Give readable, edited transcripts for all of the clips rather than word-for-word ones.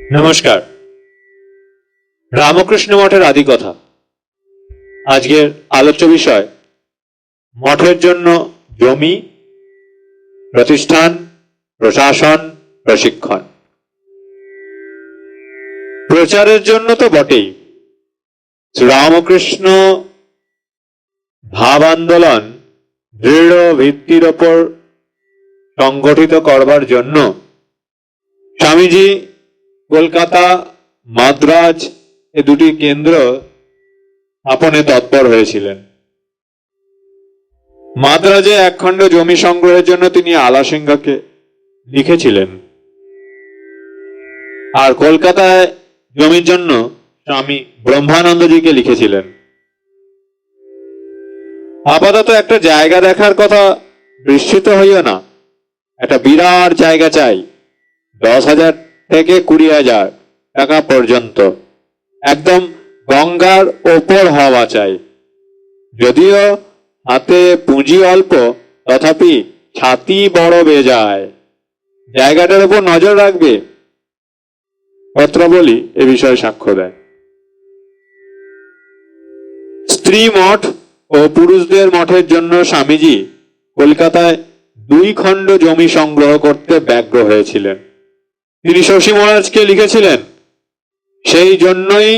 নমস্কার। রামকৃষ্ণ মঠের আদি কথা। আজকের আলোচ্য বিষয় মঠের জন্য জমি, প্রতিষ্ঠান, প্রশাসন, প্রশিক্ষণ। প্রচারের জন্য তো বটেই। রামকৃষ্ণ ভাব আন্দোলন দৃঢ় ভিত্তির ওপর সংগঠিত করবার জন্য স্বামীজি কলকাতা, মাদ্রাজ এ দুটি কেন্দ্র স্থাপনে তৎপর হয়েছিলেন। মাদ্রাজে একখণ্ড জমি সংগ্রহের জন্য তিনি আলাসিঙ্গাকে লিখেছিলেন, আর কলকাতায় জমির জন্য স্বামী ব্রহ্মানন্দজিকে লিখেছিলেন। আপাতত একটা জায়গা দেখার কথা বিস্মিত হইও না। একটা বিরাট জায়গা চাই, 10,000 থেকে 20,000 টাকা পর্যন্ত, একদম গঙ্গার ওপর হওয়া চাই। যদিও হাতে পুঁজি অল্প, তথাপি ছাতি বড় বেজায়। জায়গাটার উপর নজর রাখবে। পত্রাবলী এ বিষয়ে সাক্ষ্য দেয়। স্ত্রী মঠ ও পুরুষদের মঠের জন্য স্বামীজি কলকাতায় 2 খণ্ড জমি সংগ্রহ করতে ব্যগ্র হয়েছিলেন। তিনি শশী মহারাজকে লিখেছিলেন, সেই জন্যই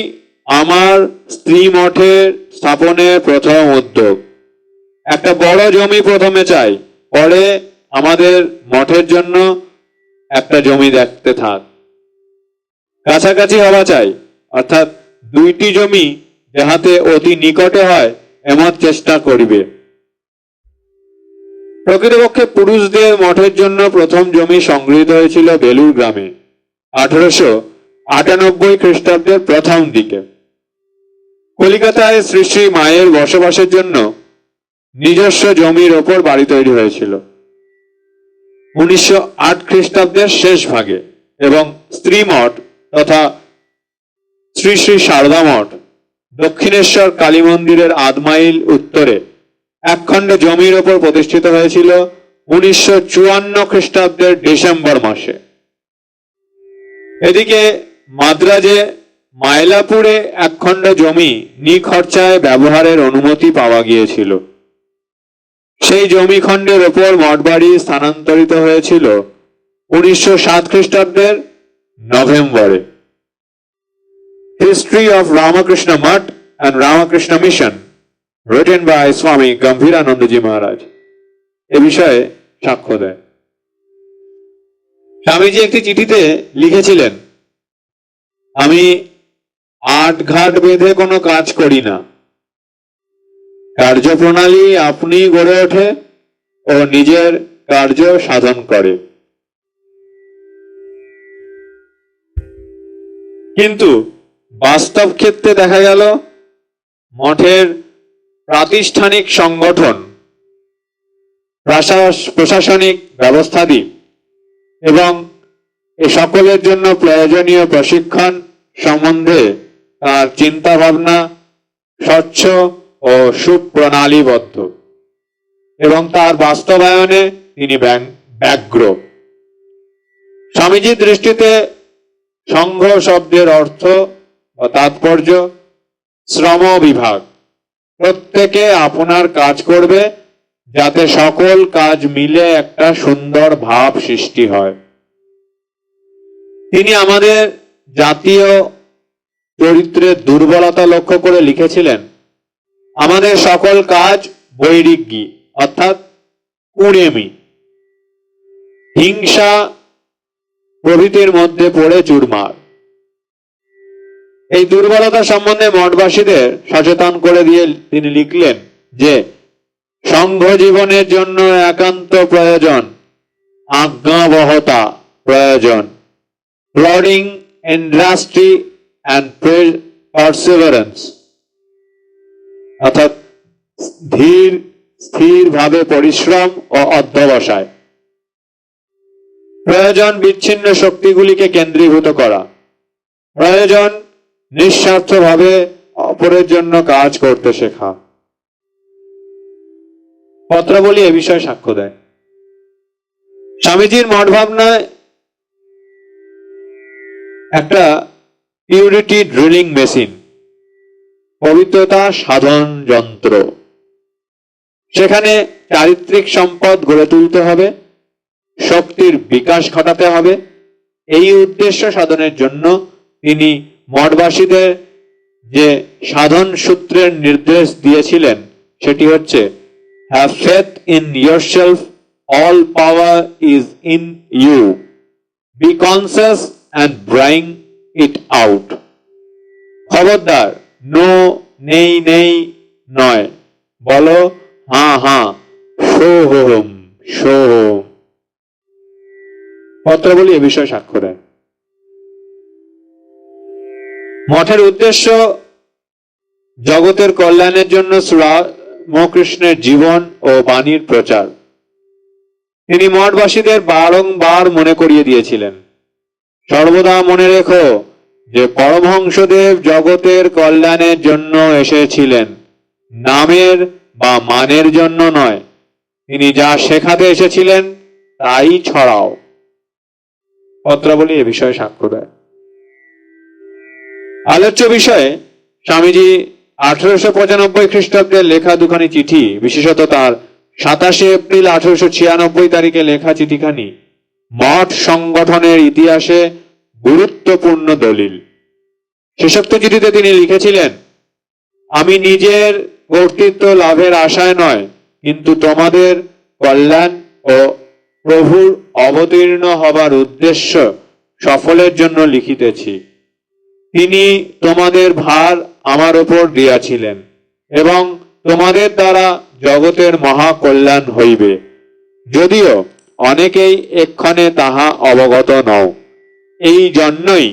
আমার স্ত্রী মঠের স্থাপনের প্রথম উদ্যোগ। একটা বড় জমি প্রথমে চাই, পরে আমাদের মঠের জন্য একটা জমি দেখতে থাক। কাছাকাছি হওয়া চাই, অর্থাৎ 2টি জমি যাহাতে অতি নিকটে হয় এমন চেষ্টা করিবে। প্রকৃতপক্ষে পুরুষদের মঠের জন্য প্রথম জমি সংগৃহীত হয়েছিল বেলুর গ্রামে 1898 খ্রিস্টাব্দের প্রথম দিকে। কলিকাতায় শ্রী শ্রী মায়ের বসবাসের জন্য নিজস্ব জমির ওপর বাড়ি তৈরি হয়েছিল 1908 খ্রিস্টাব্দের শেষ ভাগে, এবং স্ত্রী মঠ তথা শ্রী শ্রী সারদা মঠ দক্ষিণেশ্বর কালী মন্দিরের 8 মাইল উত্তরে একখণ্ড জমির ওপর প্রতিষ্ঠিত হয়েছিল 1954 খ্রিস্টাব্দের ডিসেম্বর মাসে। এদিকে মাদ্রাজে মাইলাপুরে একখণ্ড জমি নিখরচায় ব্যবহারের অনুমতি পাওয়া গিয়েছিল। সেই জমি খণ্ডের ওপর মঠবাড়ি স্থানান্তরিত হয়েছিল 1907 খ্রিস্টাব্দের নভেম্বরে। History of Ramakrishna Math and Ramakrishna Mission, written by Swami Gambhiranandaji Maharaj, এ বিষয়ে সাক্ষ্য দেয়। স্বামীজি একটি চিঠিতে লিখেছিলেন, আমি আট ঘাট বেঁধে কোনো কাজ করি না। কার্যপ্রণালী আপনি গড়ে ওঠে ও নিজের কার্য সাধন করে। কিন্তু বাস্তব ক্ষেত্রে দেখা গেল মঠের প্রাতিষ্ঠানিক সংগঠন, প্রশাসনিক ব্যবস্থাদি এবং এ সকলের জন্য প্রয়োজনীয় প্রশিক্ষণ সম্বন্ধে তার চিন্তা ভাবনা স্বচ্ছ ও সুপ্রণালীবদ্ধ, এবং তার বাস্তবায়নে তিনি ব্যগ্র। স্বামীজির দৃষ্টিতে সংঘ শব্দের অর্থ ও তাৎপর্য শ্রম বিভাগ। প্রত্যেকে আপনার কাজ করবে যাতে সকল কাজ মিলে একটা সুন্দর ভাব সৃষ্টি হয়। তিনি আমাদের জাতীয় চরিত্রের দুর্বলতা লক্ষ্য করে লিখেছিলেন, আমাদের সকল কাজ বৈরিজ্ঞী, অর্থাৎ কুড়েমি, হিংসা প্রভৃতির মধ্যে পড়ে চুরমার। এই দুর্বলতা সম্বন্ধে মঠবাসীদের সচেতন করে দিয়ে তিনি লিখলেন যে সংঘ জীবনের জন্য একান্ত প্রয়োজন আজ্ঞাবহতা প্রয়োজন, প্লডিং ইন্ডাস্ট্রি অ্যান্ড পারসিভারেন্স, অর্থাৎ ধীর স্থির ভাবে পরিশ্রম ও অধ্যবসায়। প্রয়োজন বিচ্ছিন্ন শক্তিগুলিকে কেন্দ্রীভূত করা। প্রয়োজন নিঃস্বার্থভাবে অপরের জন্য কাজ করতে শেখা। পত্রাবলী এ বিষয়ে সাক্ষ্য দেয়। স্বামীজির মঠ ভাবনায় একটা পিউরিটি ড্রিলিং মেশিন, পবিত্রতা সাধন যন্ত্র। সেখানে চারিত্রিক সম্পদ গড়ে তুলতে হবে, শক্তির বিকাশ ঘটাতে হবে। এই উদ্দেশ্য সাধনের জন্য তিনি মঠবাসীদের যে সাধন সূত্রের নির্দেশ দিয়েছিলেন সেটি হচ্ছে, have faith in yourself, all power is in you, be conscious and bring it out. খবরদার, নো নেই নেই নয়, বলো হ্যাঁ হ্যাঁ, সোহম সোহম। পত্রাবলী এ বিষয়ে সাক্ষ্য দেয়। মঠের উদ্দেশ্য জগতের কল্যাণের জন্য শ্রীরামকৃষ্ণের জীবন ও বাণীর প্রচার। তিনি মঠবাসীদের বারংবার মনে করিয়ে দিয়েছিলেন, সর্বদা মনে রেখো যে পরমহংসদেব জগতের কল্যাণের জন্য এসেছিলেন, নামের বা মানের জন্য নয়। তিনি যা শেখাতে এসেছিলেন তাই ছড়াও। পত্রাবলী এ বিষয়ে সাক্ষ্য দেয়। আলোচ্য বিষয়ে স্বামীজি 1895 খ্রিস্টাব্দের লেখা দুখানি চিঠি, বিশেষত তার 27 এপ্রিল 1896 তারিখে লেখা চিঠিখানি মঠ সংগঠনের ইতিহাসে গুরুত্বপূর্ণ দলিল। শেষোক্ত চিঠিতে তিনি লিখেছিলেন, আমি নিজের কর্তৃত্ব লাভের আশায় নয়, কিন্তু তোমাদের কল্যাণ ও প্রভুর অবতীর্ণ হবার উদ্দেশ্য সফলের জন্য লিখিতেছি। তিনি তোমাদের ভার আমার উপর দিয়াছিলেন এবং তোমাদের দ্বারা জগতের মহা কল্যাণ হইবে, যদিও অনেকেই এক্ষণে তাহা অবগত নও। এই জন্যই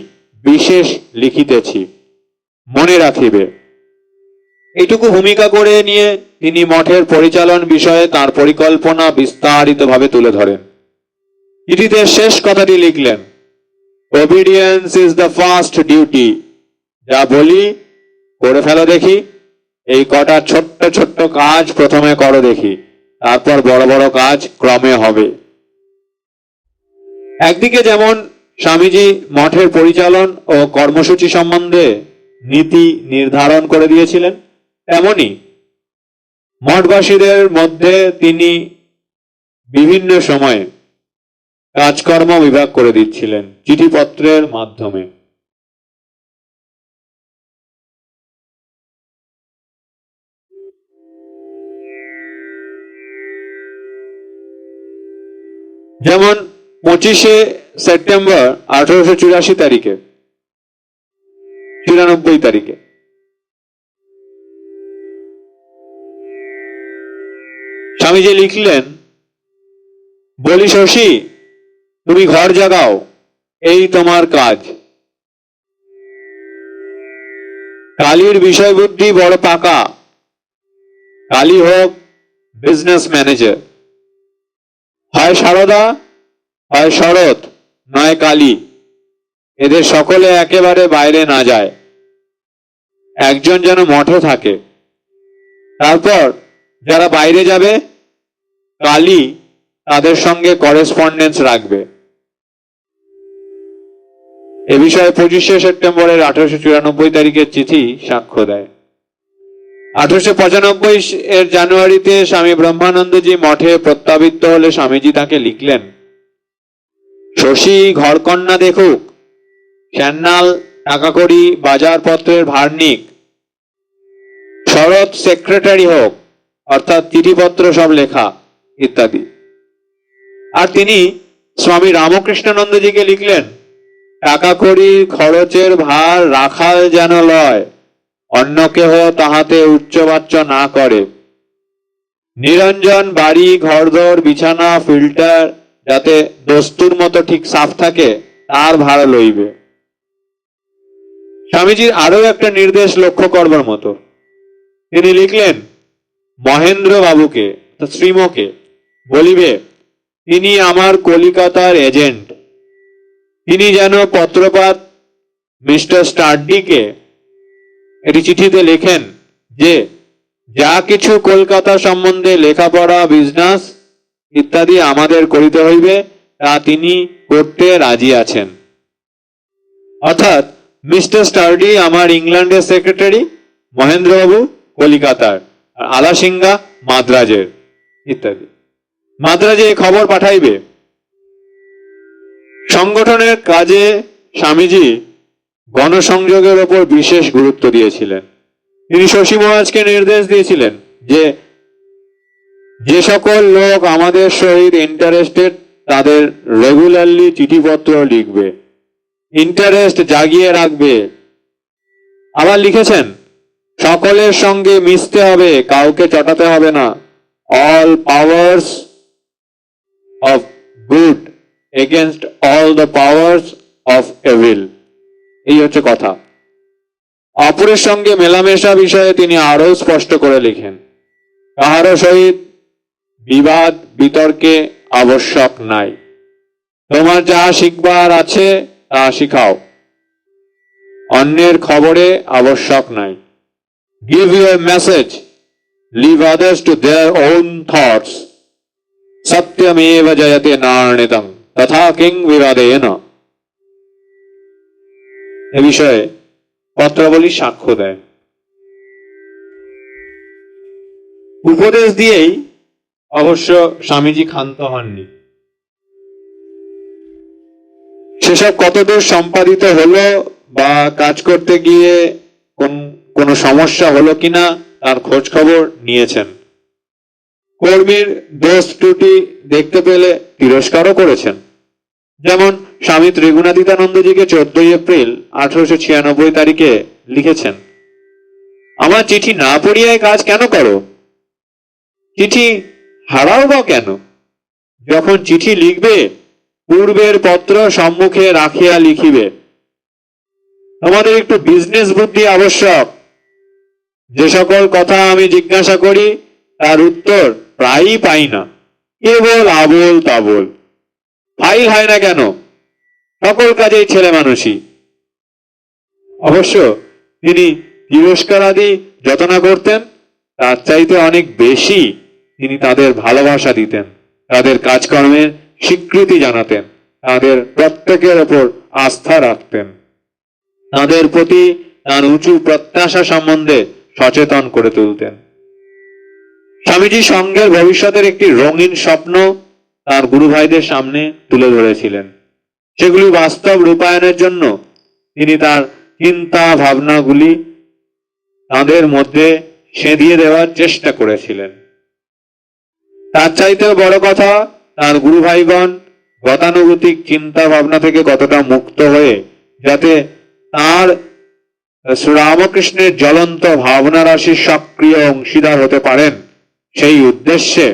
বিশেষ লিখিতেছি, মনে রাখিবে। এইটুকু ভূমিকা করে নিয়ে তিনি মঠের পরিচালন বিষয়ে তার পরিকল্পনা বিস্তারিতভাবে তুলে ধরেন। চিঠিতে শেষ কথাটি লিখলেন, obedience is the first duty. যা বলি করে ফেলো দেখি, এই কটা ছোট্ট ছোট্ট কাজ প্রথমে করো দেখি, তারপর বড় বড় কাজ ক্রমে হবে। একদিকে যেমন স্বামীজি মঠের পরিচালন ও কর্মসূচি সম্বন্ধে নীতি নির্ধারণ করে দিয়েছিলেন, তেমনি মঠবাসীদের মধ্যে তিনি বিভিন্ন সময়ে কাজকর্ম বিভাগ করে দিচ্ছিলেন চিঠিপত্রের মাধ্যমে। যেমন 25শে সেপ্টেম্বর 1884 তারিখে 94 তারিখে স্বামীজি লিখলেন, বলি শশী, তুমি ঘর জাগাও, এই তোমার কাজ। কালীর বিষয় বুদ্ধি বড় পাকা। কালী হোক বিজনেস ম্যানেজার, হয় সারদা হয় শরৎ নয় কালী, এদের সকলে একেবারে বাইরে না যায়, একজন যেন মঠে থাকে। তারপর যারা বাইরে যাবে কালী তাদের সঙ্গে করেসপন্ডেন্স রাখবে। এ বিষয়ে 25শে সেপ্টেম্বরের 1894 তারিখের চিঠি সাক্ষ্য দেয়। 1895 এর জানুয়ারিতে স্বামী ব্রহ্মানন্দজি মঠে প্রত্যাবৃত্ত হলে স্বামীজি তাকে লিখলেন, শশী ঘরকন্যা দেখুক, শ্যান্নাল টাকা কড়ি বাজারপত্রের ভার নিক, শরৎ সেক্রেটারি হোক, অর্থাৎ চিঠিপত্র সব লেখা ইত্যাদি। আর তিনি স্বামী রামকৃষ্ণানন্দজিকে লিখলেন, টাকা কড়ি খরচের ভার রাখাল যেন লয়, অন্য কেহ তাহাতে উচ্চবাচ্য না করে। নিরঞ্জন বাড়ি ঘরদোর বিছানা ফিল্টার যাতে দস্তুর মতো ঠিক সাফ থাকে তার ভার লইবে। স্বামীজির আরো একটা নির্দেশ লক্ষ্য করবার মতো। তিনি লিখলেন, মহেন্দ্র বাবুকে শ্রীমকে বলিবে, তিনি আমার কলিকাতার এজেন্ট, তিনি যেন পত্রপাত মিস্টার স্টার্ডিকে এটি চিঠিতে লেখেন যে যা কিছু কলকাতা সম্বন্ধে লেখাপড়া বিজনেস ইত্যাদি আমাদের করিতে হইবে তা তিনি করতে রাজি আছেন। অর্থাৎ মিস্টার স্টার্ডি আমার ইংল্যান্ডের সেক্রেটারি, মহেন্দ্রবাবু কলিকাতার, আর আলাসিঙ্গা মাদ্রাজের, ইত্যাদি। মাদ্রাজে এই খবর পাঠাইবে। সংগঠনের কাজে স্বামীজি গণসংযোগের ওপর বিশেষ গুরুত্ব দিয়েছিলেন। তিনি শশী মহারাজকে নির্দেশ দিয়েছিলেন যে যে সকল লোক আমাদের সহিত ইন্টারেস্টেড তাদের রেগুলারলি চিঠিপত্র লিখবে, ইন্টারেস্ট জাগিয়ে রাখবে। আবার লিখেছেন, সকলের সঙ্গে মিশতে হবে, কাউকে চটাতে হবে না। All powers of good against all the powers of evil, এই হচ্ছে কথা। অপরের সঙ্গে মেলামেশা বিষয়ে তিনি আরো স্পষ্ট করে লিখেন, কাহারও সহিত বিবাদ বিতর্কে আবশ্যক নাই। তোমার যা শিখবার আছে তা শিখাও, অন্যের খবরে আবশ্যক নাই। Give your message, leave others to their own thoughts. Satyameva jayate narnitam, tatha king vivadena। এ বিষয়ে পত্রাবলী সাক্ষ্য দেয়। উপদেশ দিয়েই অবশ্য স্বামীজি ক্ষান্ত হননি। সেসব কতদূর সম্পাদিত হলো বা কাজ করতে গিয়ে কোনো সমস্যা হলো কিনা তার খোঁজ খবর নিয়েছেন। কর্মীর দোষ ত্রুটি দেখতে পেলে তিরস্কারও করেছেন। যেমন স্বামী ত্রিগুণাতীতানন্দজিকে 14 এপ্রিল 1896 তারিখে লিখেছেন, আমার চিঠি না পড়িয়ায় কাজ কেন করো? চিঠি হারাও বা কেন? যখন চিঠি লিখবে পূর্বের পত্র সম্মুখে রাখিয়া লিখিবে। তোমাদের একটু বিজনেস বুদ্ধি আবশ্যক। যে সকল কথা আমি জিজ্ঞাসা করি তার উত্তর প্রায়ই পাই না, কেবল আবোল তাবোল। ফাইল হয় না কেন? সকল কাজেই ছেলে মানুষই। অবশ্য তিনি তিরস্কার আদি যত না করতেন, তার চাইতে অনেক বেশি তিনি তাদের ভালোবাসা দিতেন, তাদের কাজকর্মের স্বীকৃতি জানাতেন, তাদের প্রত্যেকের ওপর আস্থা রাখতেন, তাদের প্রতি তার উঁচু প্রত্যাশা সম্বন্ধে সচেতন করে তুলতেন। স্বামীজি সঙ্ঘের ভবিষ্যতের একটি রঙিন স্বপ্ন তার গুরু ভাইদের সামনে তুলে ধরেছিলেন। সেগুলি বাস্তব রূপায়ণের জন্য তিনি তার চিন্তা ভাবনাগুলি তাদের মধ্যে সেঁধিয়ে দেওয়ার চেষ্টা করেছিলেন। তার চাইতেও বড় কথা, তার গুরু ভাইগণ গতানুগতিক চিন্তা ভাবনা থেকে কতটা মুক্ত হয়ে যাতে তার শ্রীরামকৃষ্ণের জ্বলন্ত ভাবনা রাশির সক্রিয় অংশীদার হতে পারেন, সেই উদ্দেশ্যে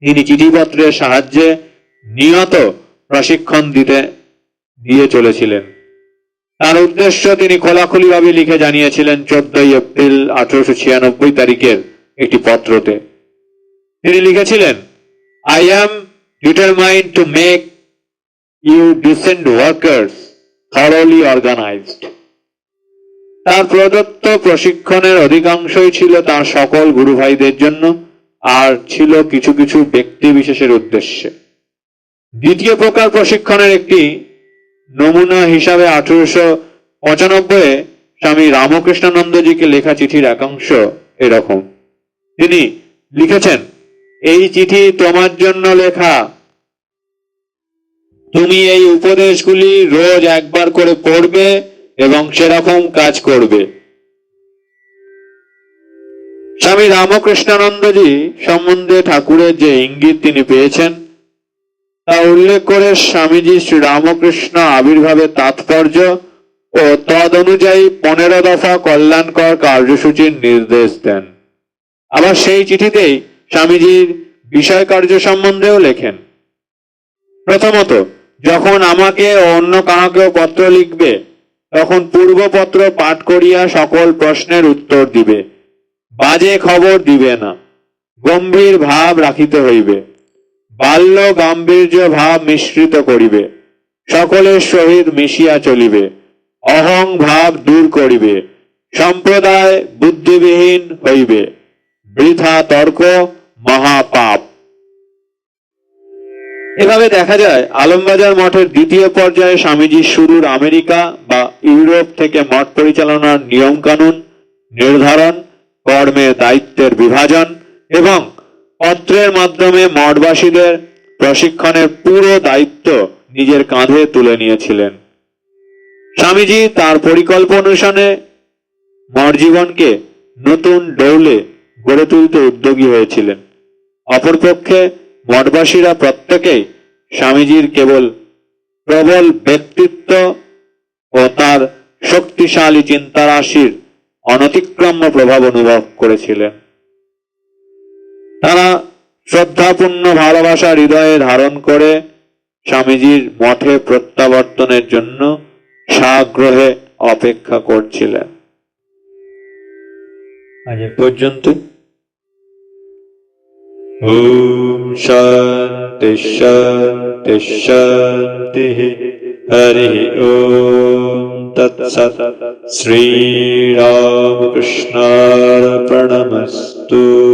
তিনি চিঠিপত্রের সাহায্যে নিয়ত প্রশিক্ষণ দিয়ে চলেছিলেন। তার উদ্দেশ্য তিনি খোলাখুলিভাবে লিখে জানিয়েছিলেন 14 এপ্রিল 1896 তারিখের একটি পত্রতে। তিনি লিখেছিলেন, I am determined to make you decent workers, thoroughly organized. তার প্রদত্ত প্রশিক্ষণের অধিকাংশই ছিল তার সকল গুরু ভাইদের জন্য, আর ছিল কিছু কিছু ব্যক্তি বিশেষের উদ্দেশ্যে। দ্বিতীয় প্রকার প্রশিক্ষণের একটি নমুনা হিসাবে 1895 স্বামী রামকৃষ্ণানন্দজিকে লেখা চিঠির একাংশ এরকম। তিনি লিখেছেন, এই চিঠি তোমার জন্য লেখা। তুমি এই উপদেশগুলি রোজ একবার করে পড়বে এবং সেরকম কাজ করবে। স্বামী রামকৃষ্ণানন্দজি সম্বন্ধে ঠাকুরের যে ইঙ্গিত তিনি পেয়েছেন তা উল্লেখ করে স্বামীজি শ্রী রামকৃষ্ণ আবির্ভাবের তাৎপর্য ও তদ অনুযায়ী 15 দফা কল্যাণকর কার্যসূচির নির্দেশ দেন। আবার সেই চিঠিতেই স্বামীজির বিষয় কার্য সম্বন্ধেও লেখেন, প্রথমত, যখন আমাকে ও অন্য কাহাকেও পত্র লিখবে তখন পূর্বপত্র পাঠ করিয়া সকল প্রশ্নের উত্তর দিবে, বাজে খবর দিবে না, গম্ভীর ভাব রাখিতে হইবে, বাল্য গাম্ভীর্য ভাব মিশ্রিত করিবে, সকলের সহিত মিশিয়া চলিবে, অহং ভাব দূর করিবে, সম্প্রদায় বুদ্ধিবিহীন হইবে, বৃথা তর্ক মহাপাপ। এভাবে দেখা যায় আলমবাজার মঠের দ্বিতীয় পর্যায়ে স্বামীজি সুদূর আমেরিকা বা ইউরোপ থেকে মঠ পরিচালনার নিয়ম কানুন নির্ধারণ, কর্মের দায়িত্বের বিভাজন এবং পত্রের মাধ্যমে মঠবাসীদের প্রশিক্ষণের পুরো দায়িত্ব নিজের কাঁধে তুলে নিয়েছিলেন। স্বামীজি তার পরিকল্পনা অনুসারে মঠ জীবনকে নতুন ডৌলে গড়ে তুলতে উদ্যোগী হয়েছিলেন। অপরপক্ষে মঠবাসীরা প্রত্যেকেই স্বামীজির কেবল প্রবল ব্যক্তিত্ব ও তার শক্তিশালী চিন্তারাশির অনতিক্রম্য প্রভাব অনুভব করেছিলেন। তারা শ্রদ্ধাপূর্ণ ভালোবাসা হৃদয়ে ধারণ করে স্বামীজির মঠে প্রত্যাবর্তনের জন্য সাগ্রহে অপেক্ষা করছিলেন। আজ এ পর্যন্ত। ওম শান্তি শান্তি শান্তি। হরি ওম তৎসৎ। শ্রী রামকৃষ্ণার্পণমস্তু।